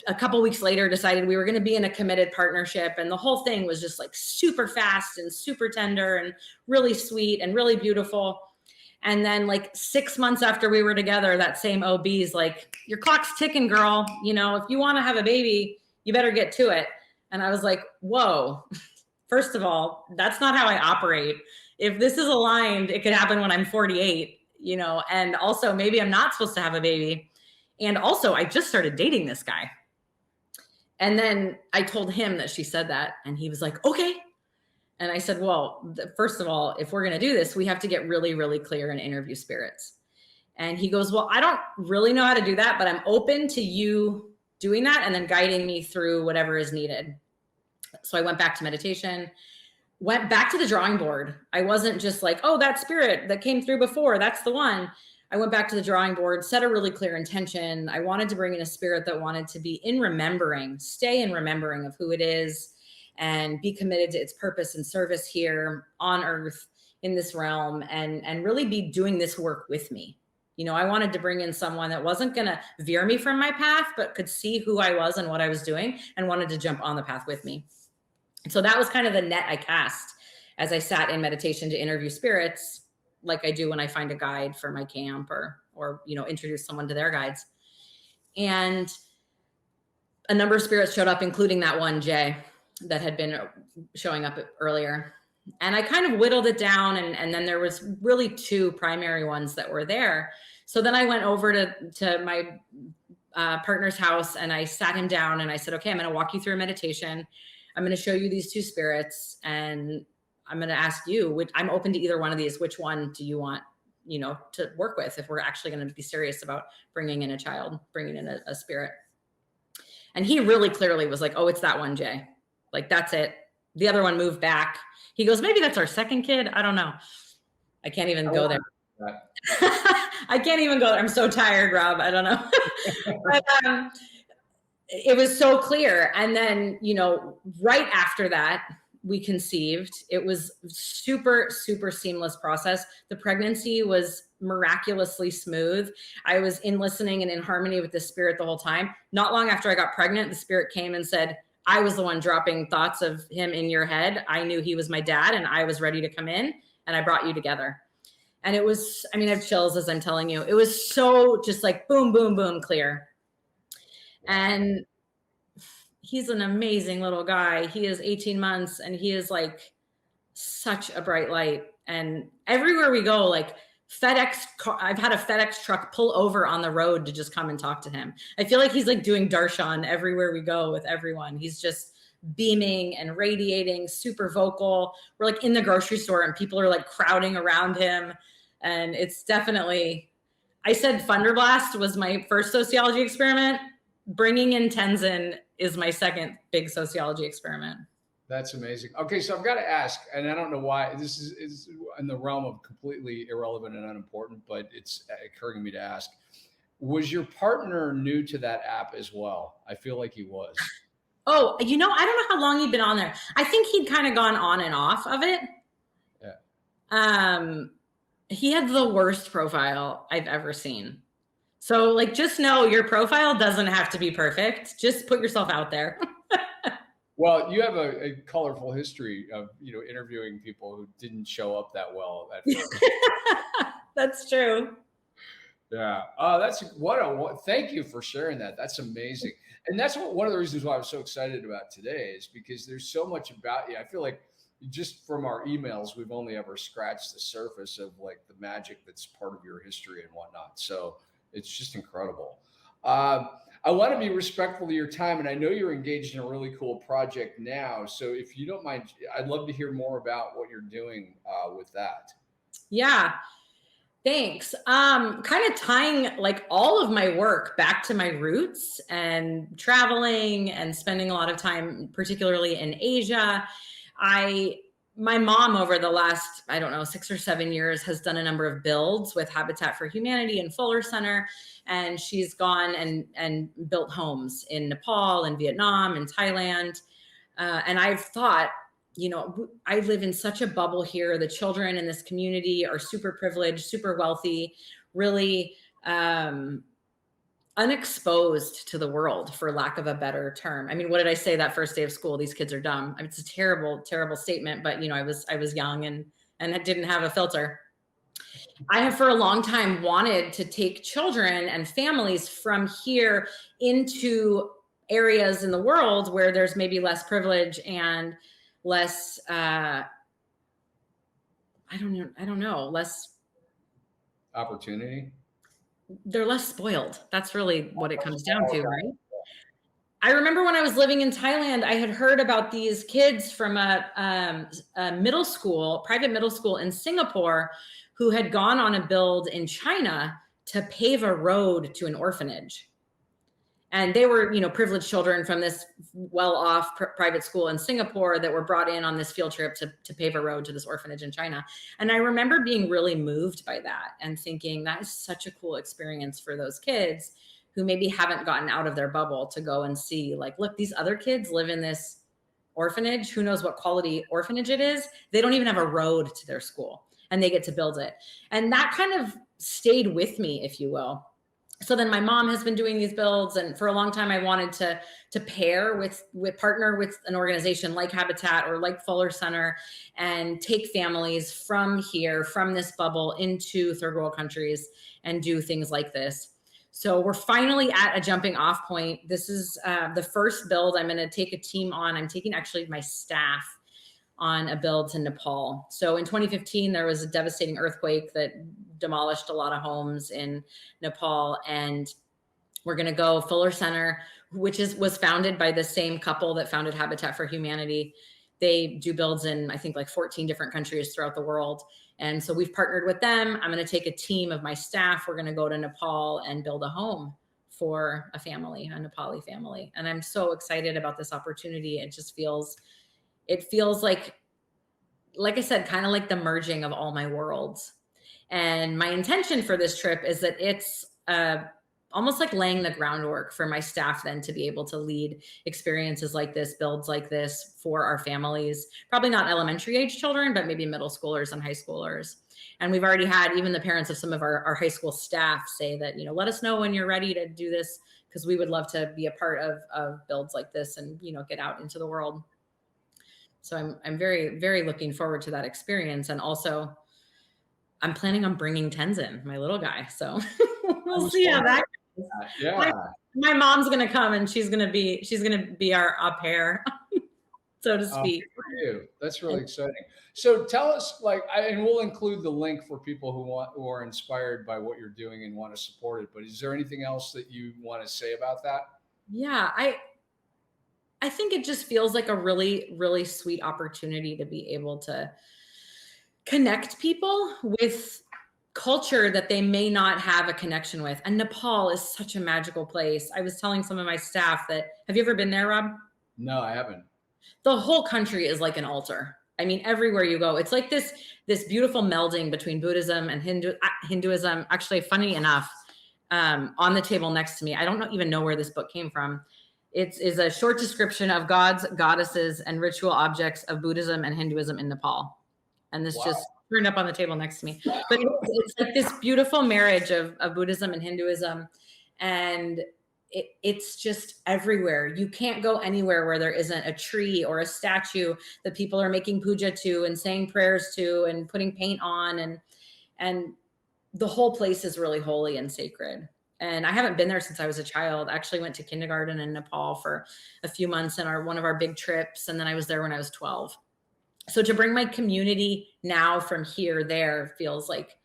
a couple weeks later decided we were going to be in a committed partnership. And the whole thing was just like super fast and super tender and really sweet and really beautiful. And then like 6 months after we were together, that same OB's like, your clock's ticking, girl. You know, if you want to have a baby, you better get to it. And I was like, whoa, first of all, that's not how I operate. If this is aligned, it could happen when I'm 48, you know, and also maybe I'm not supposed to have a baby. And also I just started dating this guy. And then I told him that she said that, and he was like, okay. And I said, well, first of all, if we're going to do this, we have to get really, really clear and interview spirits. And he goes, well, I don't really know how to do that, but I'm open to you doing that and then guiding me through whatever is needed. So I went back to meditation, went back to the drawing board. I wasn't just like, oh, that spirit that came through before, that's the one. I went back to the drawing board, set a really clear intention. I wanted to bring in a spirit that wanted to be in remembering, stay in remembering of who it is, and be committed to its purpose and service here on earth in this realm, and really be doing this work with me. You know, I wanted to bring in someone that wasn't going to veer me from my path, but could see who I was and what I was doing and wanted to jump on the path with me. So that was kind of the net I cast as I sat in meditation to interview spirits, like I do when I find a guide for my camp, or, you know, introduce someone to their guides. And a number of spirits showed up, including that one, Jay, that had been showing up earlier. And I kind of whittled it down. And then there was really two primary ones that were there. So then I went over to my partner's house, and I sat him down and I said, okay, I'm going to walk you through a meditation. I'm going to show you these two spirits, and I'm going to ask you, I'm open to either one of these. Which one do you want, you know, to work with if we're actually going to be serious about bringing in a child, bringing in a spirit? And he really clearly was like, oh, it's that one, Jay. Like, that's it. The other one moved back. He goes, maybe that's our second kid. I don't know. I can't even go there. I can't even go there. I'm so tired, Rob. I don't know. But, it was so clear. And then, you know, right after that, we conceived. It was super, super seamless process. The pregnancy was miraculously smooth. I was in listening and in harmony with the spirit the whole time. Not long after I got pregnant, the spirit came and said, I was the one dropping thoughts of him in your head. I knew he was my dad, and I was ready to come in, and I brought you together. And it was, I mean, I have chills as I'm telling you. It was so just like boom, boom, boom, clear. And he's an amazing little guy. He is 18 months, and he is like such a bright light. And everywhere we go, like I've had a FedEx truck pull over on the road to just come and talk to him. I feel like he's like doing darshan everywhere we go with everyone. He's just beaming and radiating, super vocal. We're like in the grocery store and people are like crowding around him. And it's definitely, I said Funderblast was my first sociology experiment. Bringing in Tenzin is my second big sociology experiment. That's amazing. Okay, so I've got to ask, and I don't know why this is in the realm of completely irrelevant and unimportant, but it's occurring to me to ask: was your partner new to that app as well? I feel like he was. Oh, you know, I don't know how long he'd been on there. I think he'd kind of gone on and off of it. Yeah. He had the worst profile I've ever seen. So, like, just know your profile doesn't have to be perfect. Just put yourself out there. Well, you have a colorful history of, you know, interviewing people who didn't show up that well at first. That's true. Yeah. Thank you for sharing that. That's amazing. And that's one of the reasons why I was so excited about today, is because there's so much about you. I feel like just from our emails, we've only ever scratched the surface of like the magic that's part of your history and whatnot. So it's just incredible. I want to be respectful of your time, and I know you're engaged in a really cool project now. So if you don't mind, I'd love to hear more about what you're doing with that. Yeah, thanks. Kind of tying like all of my work back to my roots and traveling and spending a lot of time, particularly in Asia. My mom over the last, 6 or 7 years has done a number of builds with Habitat for Humanity and Fuller Center. And she's gone and built homes in Nepal and Vietnam and Thailand. And I've thought, I live in such a bubble here. The children in this community are super privileged, super wealthy, really unexposed to the world, for lack of a better term. I mean, what did I say that first day of school? These kids are dumb. I mean, it's a terrible, terrible statement, but I was young and didn't have a filter. I have for a long time wanted to take children and families from here into areas in the world where there's maybe less privilege and less I don't know, less Opportunity. They're less spoiled. That's really what it comes down to, right? I remember when I was living in Thailand, I had heard about these kids from a middle school, private middle school in Singapore, who had gone on a build in China to pave a road to an orphanage. And they were, privileged children from this well-off private school in Singapore that were brought in on this field trip to pave a road to this orphanage in China. And I remember being really moved by that and thinking that is such a cool experience for those kids who maybe haven't gotten out of their bubble to go and see, like, look, these other kids live in this orphanage. Who knows what quality orphanage it is? They don't even have a road to their school and they get to build it. And that kind of stayed with me, if you will. So then my mom has been doing these builds, and for a long time I wanted to pair with partner with an organization like Habitat or like Fuller Center and take families from here, from this bubble, into third world countries and do things like this. So we're finally at a jumping off point. This is the first build I'm going to take a team on. I'm taking actually my staff on a build to Nepal. So in 2015, there was a devastating earthquake that demolished a lot of homes in Nepal. And we're going to go Fuller Center, which was founded by the same couple that founded Habitat for Humanity. They do builds in, I think, like 14 different countries throughout the world. And so we've partnered with them. I'm going to take a team of my staff. We're going to go to Nepal and build a home for a family, a Nepali family. And I'm so excited about this opportunity. It feels like I said, kind of like the merging of all my worlds. And my intention for this trip is that it's almost like laying the groundwork for my staff then to be able to lead experiences like this, builds like this for our families. Probably not elementary age children, but maybe middle schoolers and high schoolers. And we've already had even the parents of some of our high school staff say that, let us know when you're ready to do this, because we would love to be a part of builds like this and, get out into the world. So I'm very, very looking forward to that experience. And also I'm planning on bringing Tenzin, my little guy. So we'll see how that goes. Yeah. My mom's going to come and she's going to be our au pair, so to speak. For you. That's really exciting. So tell us, and we'll include the link for people who are inspired by what you're doing and want to support it. But is there anything else that you want to say about that? Yeah, I think it just feels like a really, really sweet opportunity to be able to connect people with culture that they may not have a connection with. And Nepal is such a magical place. I was telling some of my staff that, have you ever been there, Rob? No, I haven't. The whole country is like an altar. I mean, everywhere you go, it's like this beautiful melding between Buddhism and Hinduism. Actually, funny enough, on the table next to me, I don't even know where this book came from. It is a short description of gods, goddesses, and ritual objects of Buddhism and Hinduism in Nepal. And this just turned up on the table next to me. But it's like this beautiful marriage of Buddhism and Hinduism. And it's just everywhere. You can't go anywhere where there isn't a tree or a statue that people are making puja to and saying prayers to and putting paint on. And the whole place is really holy and sacred. And I haven't been there since I was a child. I actually went to kindergarten in Nepal for a few months in one of our big trips. And then I was there when I was 12. So to bring my community now from there feels like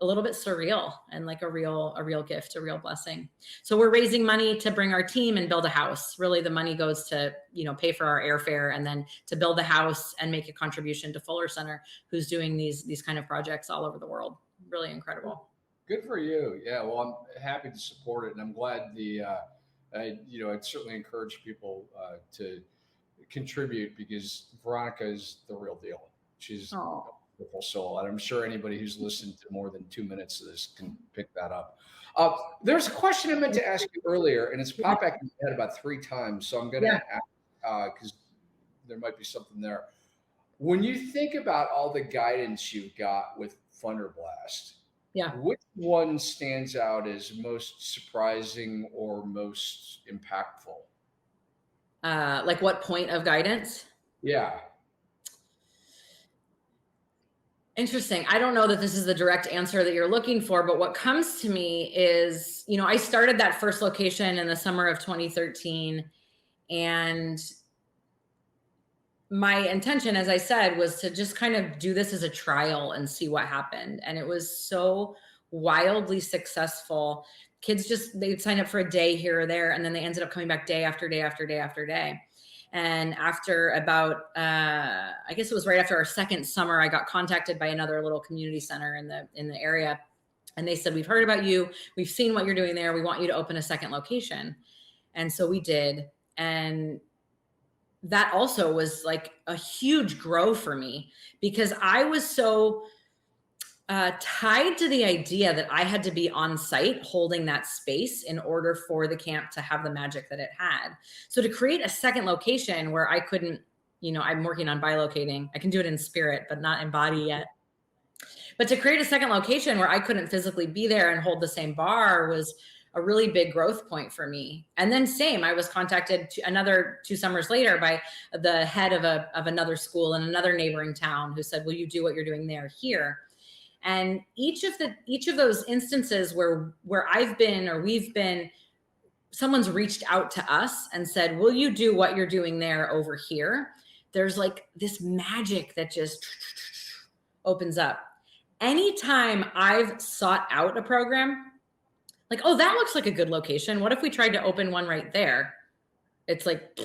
a little bit surreal and like a real gift, a real blessing. So we're raising money to bring our team and build a house. Really, the money goes to, pay for our airfare and then to build a house and make a contribution to Fuller Center, who's doing these kind of projects all over the world. Really incredible. Good for you. Yeah. Well, I'm happy to support it. And I'm glad I'd certainly encourage people to contribute, because Veronica is the real deal. She's a beautiful soul. And I'm sure anybody who's listened to more than 2 minutes of this can pick that up. There's a question I meant to ask you earlier, and it's popped back in my head about 3 times. So I'm going to ask, because there might be something there. When you think about all the guidance you've got with Funderblast, Yeah. which one stands out as most surprising or most impactful? Like what point of guidance? Yeah. Interesting. I don't know that this is the direct answer that you're looking for, but what comes to me is, I started that first location in the summer of 2013. And my intention, as I said, was to just kind of do this as a trial and see what happened. And it was so wildly successful. Kids they'd sign up for a day here or there, and then they ended up coming back day after day after day after day. And after about, I guess it was right after our second summer, I got contacted by another little community center in the area. And they said, "We've heard about you. We've seen what you're doing there. We want you to open a second location." And so we did. And that also was like a huge grow for me, because I was so tied to the idea that I had to be on site holding that space in order for the camp to have the magic that it had. So to create a second location where I couldn't, I'm working on bilocating. I can do it in spirit, but not in body yet. But to create a second location where I couldn't physically be there and hold the same bar was a really big growth point for me. And then I was contacted another 2 summers later by the head of another school in another neighboring town, who said, "Will you do what you're doing there here?" And each of those instances where I've been or we've been, someone's reached out to us and said, "Will you do what you're doing there over here?" There's like this magic that just opens up. Anytime I've sought out a program, like, "Oh, that looks like a good location. What if we tried to open one right there?" It's like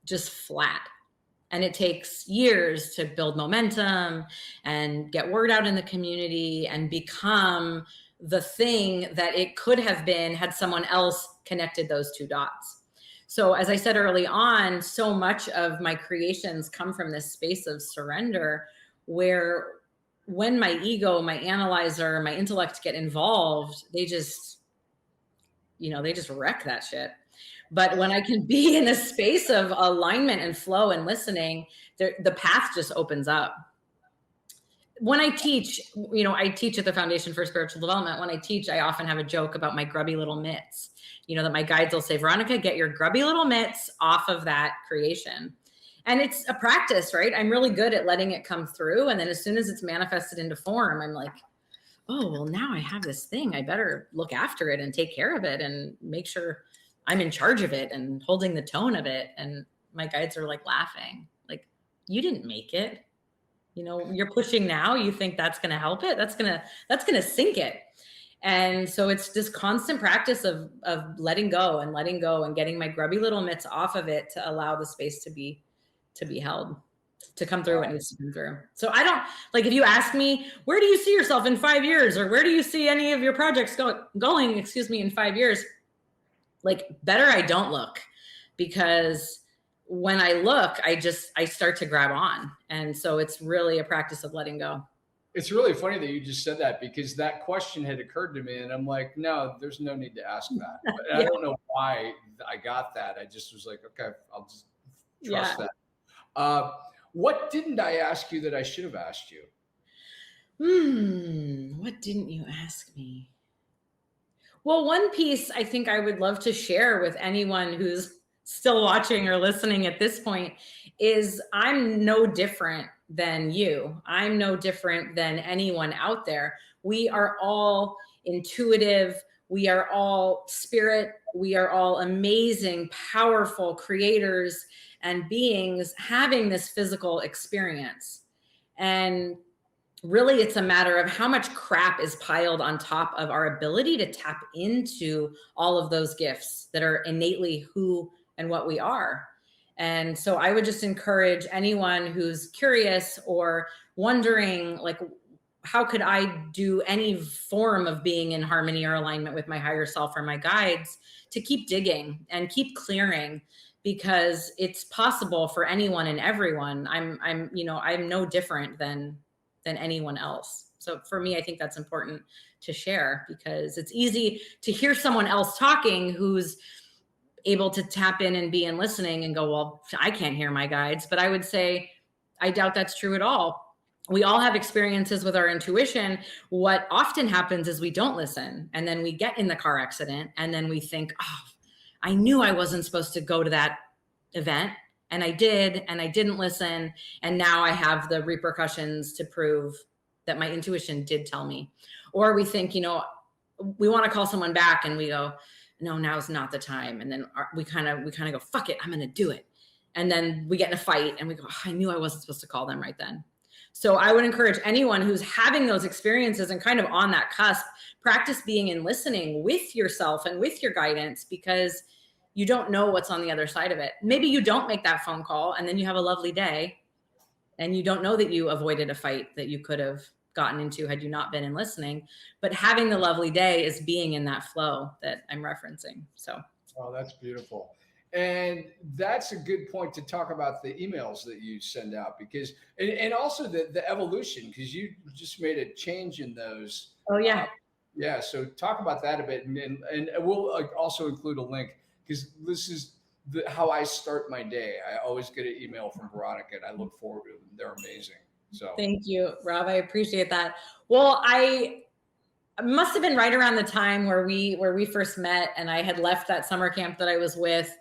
just flat. And it takes years to build momentum and get word out in the community and become the thing that it could have been had someone else connected those 2 dots. So as I said early on, so much of my creations come from this space of surrender, where when my ego, my analyzer, my intellect get involved, they just wreck that shit. But when I can be in a space of alignment and flow and listening, the path just opens up. When I teach, I teach at the Foundation for Spiritual Development. When I teach, I often have a joke about my grubby little mitts, that my guides will say, "Veronica, get your grubby little mitts off of that creation." And it's a practice, right? I'm really good at letting it come through. And then as soon as it's manifested into form, I'm like, "Oh, well, now I have this thing. I better look after it and take care of it and make sure I'm in charge of it and holding the tone of it." And my guides are like laughing, like, "You didn't make it. You're pushing now. You think that's going to help it? That's going to sink it." And so it's this constant practice of letting go and getting my grubby little mitts off of it to allow the space to be held, to come through what needs to come through. So I don't, like, if you ask me, "Where do you see yourself in 5 years?" or "Where do you see any of your projects going in 5 years?" Like, better I don't look, because when I look, I start to grab on. And so it's really a practice of letting go. It's really funny that you just said that, because that question had occurred to me and I'm like, no, there's no need to ask that. But Yeah. I don't know why I got that. I just was like, okay, I'll just trust that. What didn't I ask you that I should have asked you? What didn't you ask me? Well, one piece I think I would love to share with anyone who's still watching or listening at this point is I'm no different than you. I'm no different than anyone out there. We are all intuitive. We are all spirit. We are all amazing, powerful creators and beings having this physical experience. And really, it's a matter of how much crap is piled on top of our ability to tap into all of those gifts that are innately who and what we are. And so I would just encourage anyone who's curious or wondering, like, how could I do any form of being in harmony or alignment with my higher self or my guides, to keep digging and keep clearing, because it's possible for anyone and everyone. I'm no different than anyone else. So for me, I think that's important to share, because it's easy to hear someone else talking who's able to tap in and be in listening and go, "Well, I can't hear my guides." But I would say, I doubt that's true at all. We all have experiences with our intuition. What often happens is we don't listen, and then we get in the car accident, and then we think, oh, I knew I wasn't supposed to go to that event, and I did, and I didn't listen, and now I have the repercussions to prove that my intuition did tell me. Or we think, we want to call someone back, and we go, no, now's not the time. And then we kind of go, fuck it, I'm going to do it. And then we get in a fight, and we go, oh, I knew I wasn't supposed to call them right then. So I would encourage anyone who's having those experiences and kind of on that cusp, practice being and listening with yourself and with your guidance, because you don't know what's on the other side of it. Maybe you don't make that phone call, and then you have a lovely day, and you don't know that you avoided a fight that you could have gotten into had you not been in listening. But having the lovely day is being in that flow that I'm referencing. So. Oh, that's beautiful. And that's a good point to talk about the emails that you send out, because, and also the evolution, because you just made a change in those. Oh, yeah. Yeah. So talk about that a bit. And we'll also include a link, because this is how I start my day. I always get an email from Veronica, and I look forward to them. They're amazing. So thank you, Rob. I appreciate that. Well, I must have been right around the time where we first met, and I had left that summer camp that I was with.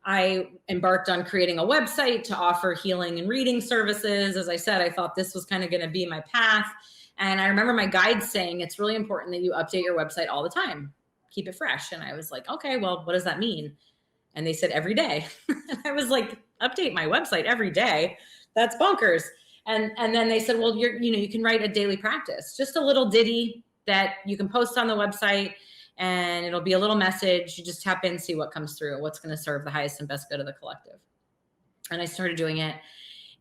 I embarked on creating a website to offer healing and reading services. As I said, I thought this was kind of going to be my path. And I remember my guides saying, it's really important that you update your website all the time. Keep it fresh. And I was like, okay, well, what does that mean? And they said every day. And I was like, update my website every day? That's bonkers. And then they said, well, you can write a daily practice, just a little ditty that you can post on the website, and it'll be a little message. You just tap in, see what comes through, what's going to serve the highest and best good of the collective. And I started doing it.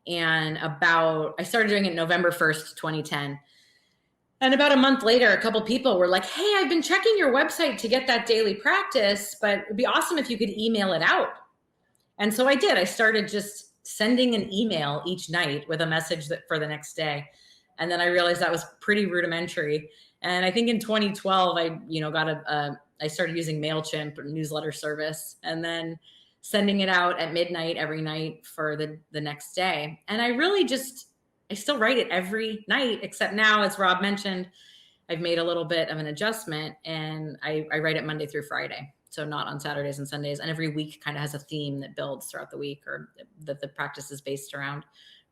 And I started doing it November 1st, 2010. And about a month later, a couple people were like, hey, I've been checking your website to get that daily practice, but it'd be awesome if you could email it out. And so I did. I started just sending an email each night with a message for the next day. And then I realized that was pretty rudimentary. And I think in 2012, I started using MailChimp, newsletter service, and then sending it out at midnight every night for the next day. And I still write it every night, except now, as Rob mentioned, I've made a little bit of an adjustment, and I write it Monday through Friday. So not on Saturdays and Sundays. And every week kind of has a theme that builds throughout the week, or that the practice is based around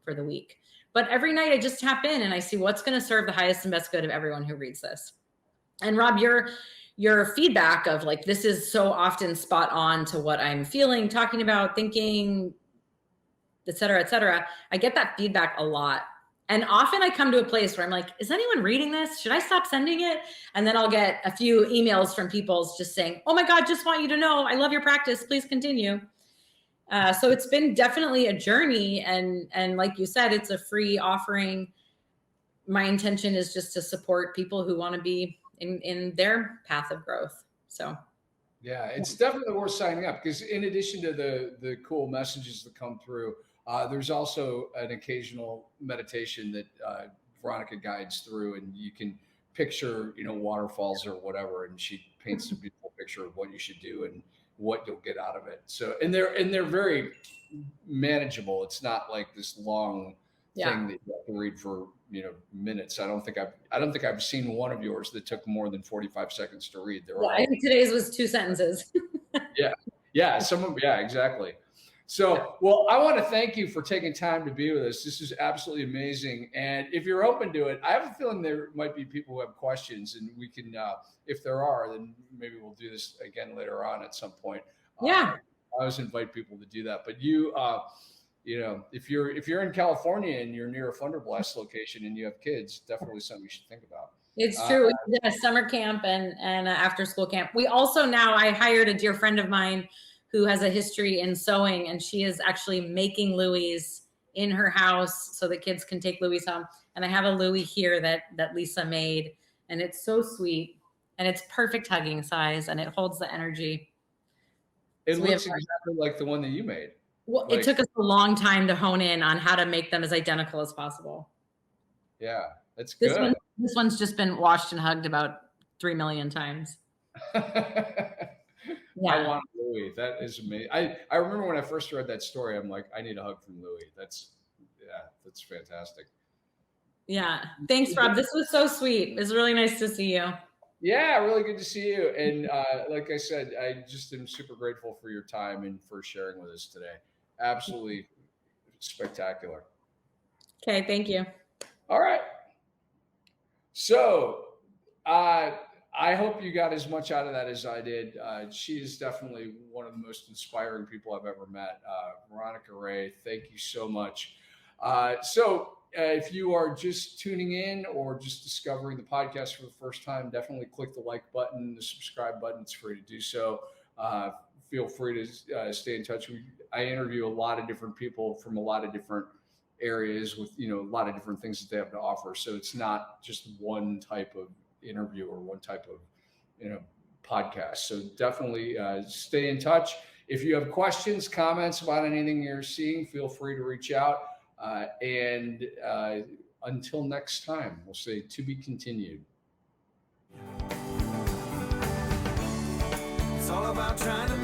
for the week. But every night I just tap in and I see what's going to serve the highest and best good of everyone who reads this. And Rob, your feedback of like, this is so often spot on to what I'm feeling, talking about, thinking, et cetera, I get that feedback a lot. And often I come to a place where I'm like, is anyone reading this? Should I stop sending it? And then I'll get a few emails from people just saying, oh my God, just want you to know, I love your practice. Please continue. So it's been definitely a journey. And like you said, it's a free offering. My intention is just to support people who want to be in their path of growth. So. Yeah, it's definitely worth signing up, because in addition to the cool messages that come through, there's also an occasional meditation that Veronica guides through, and you can picture, waterfalls or whatever, and she paints a beautiful picture of what you should do and what you'll get out of it. So, and they're very manageable. It's not like this long thing that you have to read for minutes. I don't think I've seen one of yours that took more than 45 seconds to read. I think today's was 2 sentences. Yeah, exactly. So, well, I want to thank you for taking time to be with us. This is absolutely amazing. And if you're open to it, I have a feeling there might be people who have questions, and we can, if there are, then maybe we'll do this again later on at some point. Yeah. I always invite people to do that. But you, if you're in California and you're near a Funderblast location and you have kids, definitely something you should think about. It's true. We did a summer camp and after school camp. We also I hired a dear friend of mine who has a history in sewing, and she is actually making Louis in her house so that kids can take Louis home. And I have a Louis here that Lisa made, and it's so sweet, and it's perfect hugging size, and it holds the energy. It looks exactly like the one that you made. Well, it took us a long time to hone in on how to make them as identical as possible. Yeah, that's good. This one's just been washed and hugged about 3 million times. Yeah. I want Louis. That is amazing. I remember when I first read that story, I'm like, I need a hug from Louis. that's fantastic. Yeah. Thanks, Rob. This was so sweet. It's really nice to see you. Yeah, really good to see you. And like I said, I just am super grateful for your time and for sharing with us today. Absolutely spectacular. Okay. Thank you. All right. So I hope you got as much out of that as I did. She is definitely one of the most inspiring people I've ever met. Veronica Rae, thank you so much. If you are just tuning in or just discovering the podcast for the first time, definitely click the like button, the subscribe button. It's free to do so. Feel free to stay in touch. I interview a lot of different people from a lot of different areas with, a lot of different things that they have to offer. So it's not just one type of interview or one type of, podcast. So definitely stay in touch. If you have questions, comments about anything you're seeing, feel free to reach out. Until next time, we'll say to be continued. It's all about trying to